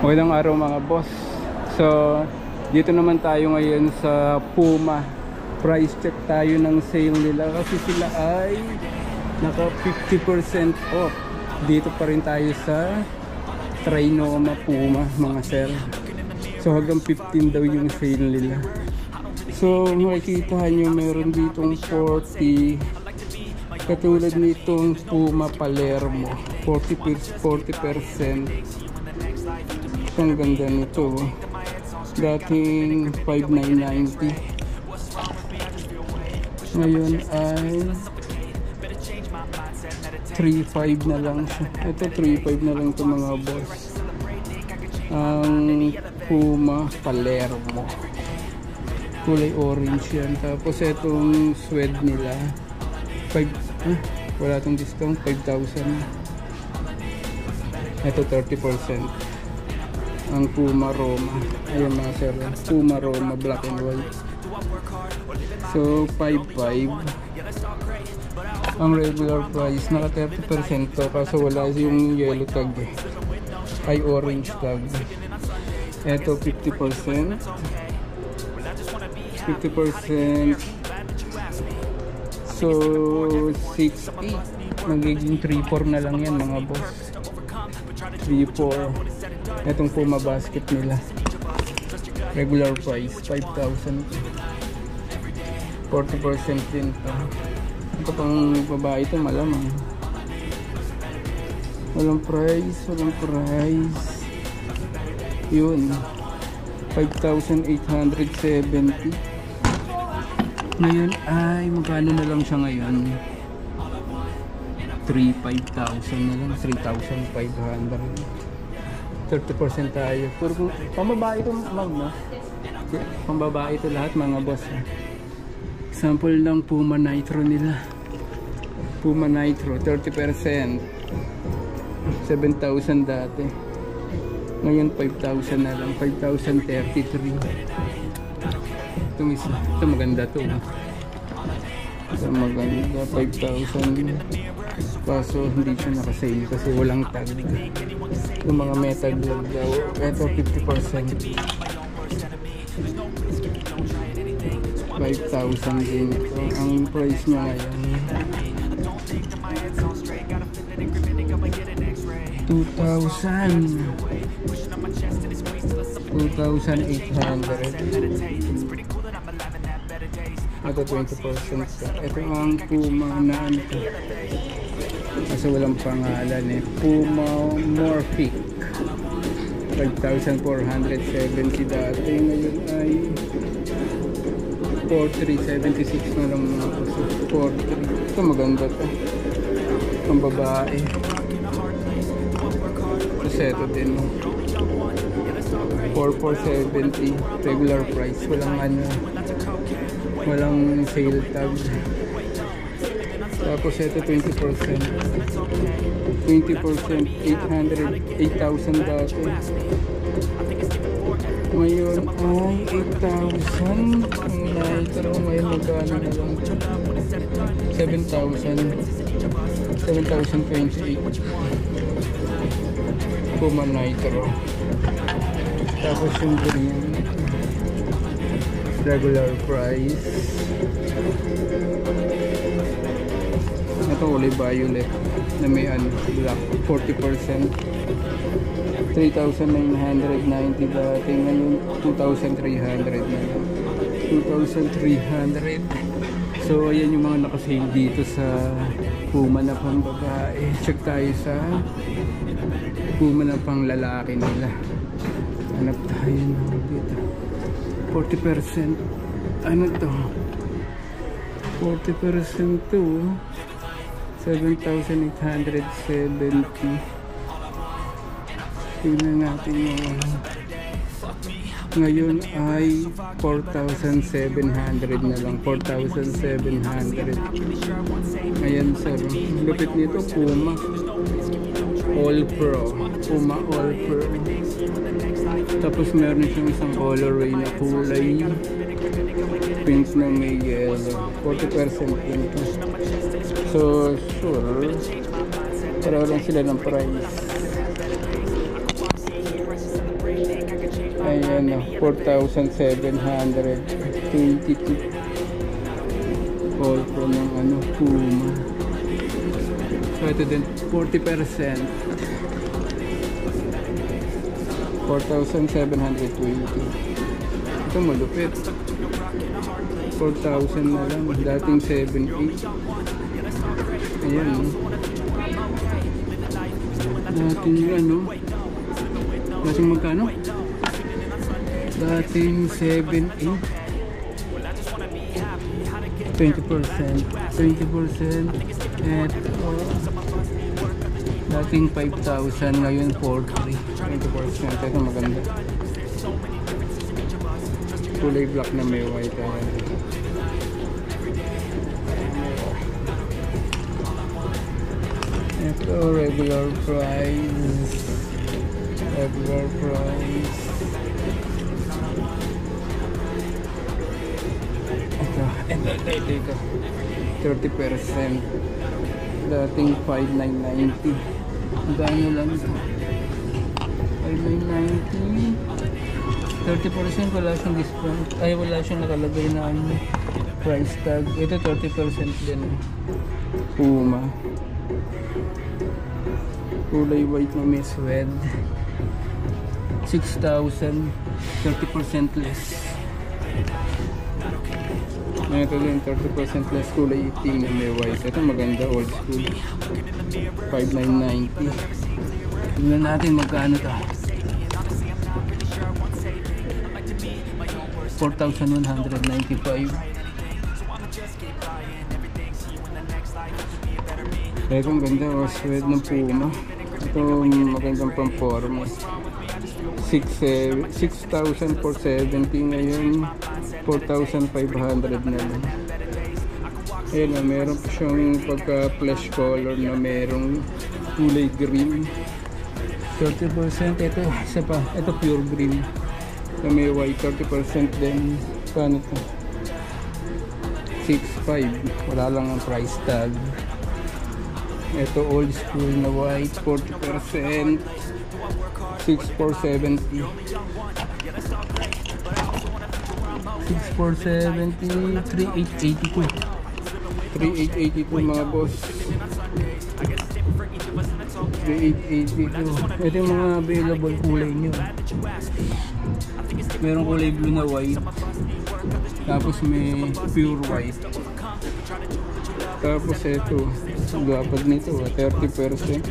Magandang araw mga boss. So dito naman tayo ngayon sa Puma. Price check tayo ng sale nila kasi sila ay naka 50% off. Dito pa rin tayo sa Trinoma Puma mga sir. So hanggang 15 daw yung sale nila. So makikita nyo meron ditong 40. Katulad nitong Puma Palermo 40%. Ang ganda nito, dating 5,990, ngayon ay 3,500 na lang siya. Ito 3,500 na lang ito mga boss, ang Puma Palermo, kulay orange yan. Tapos itong suede nila wala itong discount, 5,000. Ito 30%. Ang Puma Roma, ayan mga sir, Puma Roma black and white. So 5,500. Ang regular price naka 30% to, kaso wala yung yellow tag ay orange tag. Ito 50%. So 6,800. magiging 3,400 na lang yan mga boss. 3,400. Itong Puma basket nila regular price 5,000. 40% din to. Ito pang babae ito, malamang walang price yun, 5,870. ngayon ay magkano na lang siya ngayon, 3,500 na lang, 3,500. 30% tayo. Puro pambabae ito, no? Pambabae ito lahat mga boss. Sample ng Puma Nitro nila. Puma Nitro 30%. 7,000 dati. Ngayon 5,000 na lang. 5,033. Ito maganda to. Ito maganda. 5,000. Kaso hindi siya nakasale kasi walang tag. Yung mga metal glove daw. Ito 50%. 5,000 din ito. Ang price niya ngayon 2,800. Ito 20% ka. Ito ang Puma na ito kasi walang pangalan Puma Morphic 5,470 dati, ngayon ay 4,376 na lang mga kasi 4,300. Ito maganda to, ang babae. Kasi ito din 4,470 regular price, walang sale tag. Tapos ito 20%, 8,000 dati, ngayon ay 8,000. ang Nitro ngayon magkano na lang, 7,028 Puma Nitro. Tapos yung green regular price. Ito kulay violet na may black, 40%. 3,990 dati, ngayon 2,300 na lang. 2,300. So ayan yung mga nakasale dito sa Puma na pang babae. Check tayo sa Puma na pang lalaki nila. Hanap tayo dito. 40%. Ano to? 40% to 7,870. Tingnan natin yung ngayon ay 4,700 na lang. 4,700. Ayan sir, lupit nito, Puma All Pro. Puma All Pro. Tapos meron siyang isang colorway na kulay pink na may yellow. 40% pink. So sure, pareho lang sila ng price. ano, 4,722. All pro ng ano, Puma. So ito din 40%. 4,720. Ito malupit. 4,000 na lang. Dating 7,800. Ayan, no? Dating ano? Dating magkano? Dating 7,800. 20%. Eto. Dating 5,000. Ngayon 4,300. 20%. Ito maganda. Kulay black na may white. Ito regular price. Regular price. Ito 30%. Dating 5,990. Gano lang ito? 5,990. 30% wala siyang discount. Ay, wala siyang nakalagay na ano, price tag. Ito 30% din. Puma. Kulay white na may suede. 6,000. 30% less. Ito din 30% less. Kulay itim na may white. Ito maganda, old school. 5,990. Tingnan natin magkano ito. 4,195. Ito ang ganda, suede ng Puma. Ito magandang pamporma. 6,470 ngayon. 4,500 na lang. Ayan na, meron pa siyang pagka flesh color na merong kulay green. 30%. Ito, isa pa. Ito pure green. Na may white. 30% din. Paano ito? 6,500. Wala lang ang price tag. Ito old school na white. 40%. 6,470. 6,470. 3,882. 3,882 mga boss. 3,882. Ito yung mga available kulay nyo. Merong kulay blue na white. Tapos may pure white. Tapos ito, gapag nito 30%.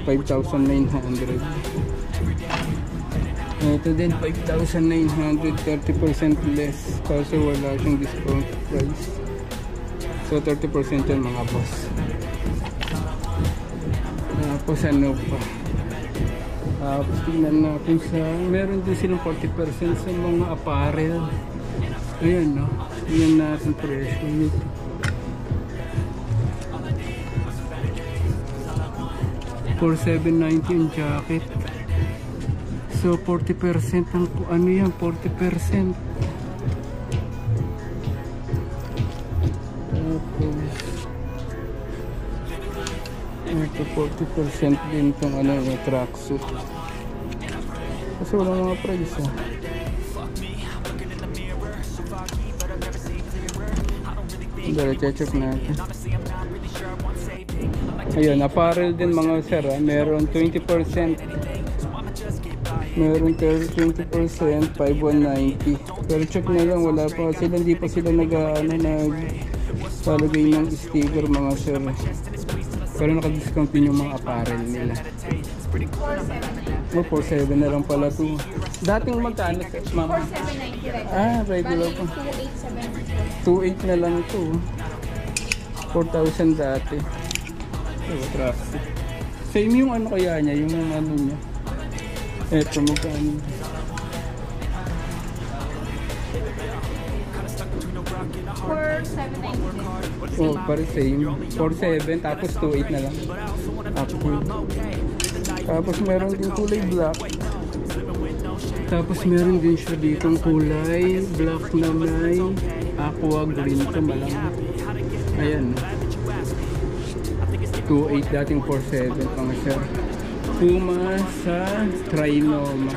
5,900. Ito din 5,900. 30% less. Kasi wala siyang discount price. So 30% yan mga boss. Tapos ano pa, tingnan natin sa, meron din silang 40% sa mga apparel. Ayan, no? Tingnan natin presyo nito. $4,790 yung jacket. So 40% ang ano yan, 40%. Ito 40% din itong ano, yung tracksuit. Kasi walang mga price ha. Dali, check natin. Ayun, apparel din mga sir ha. Meron 20%. Meron 20%, 5,190. Pero check na lang, wala pa sila, hindi pa sila naglalagay ng sticker mga sir. Pero naka-discount din yung mga apparel nila. 4,700 na lang pala to. Dating magkano, ma'am? 4,790 Ah, regular pa. 2,870. 2,800 na lang ito. 4,000 dati. Oh, traffic. Same yung ano kaya niya, yung ano niya. Eto, magkano. Oh, pare same. 4,700 tapos 2,800 na lang. Tapos meron din kulay black. Tapos meron din siya ditong kulay black na may aqua green ito malang. Ayan. 2,800 dating 4,700 pang siya. Puma sa Trinoma.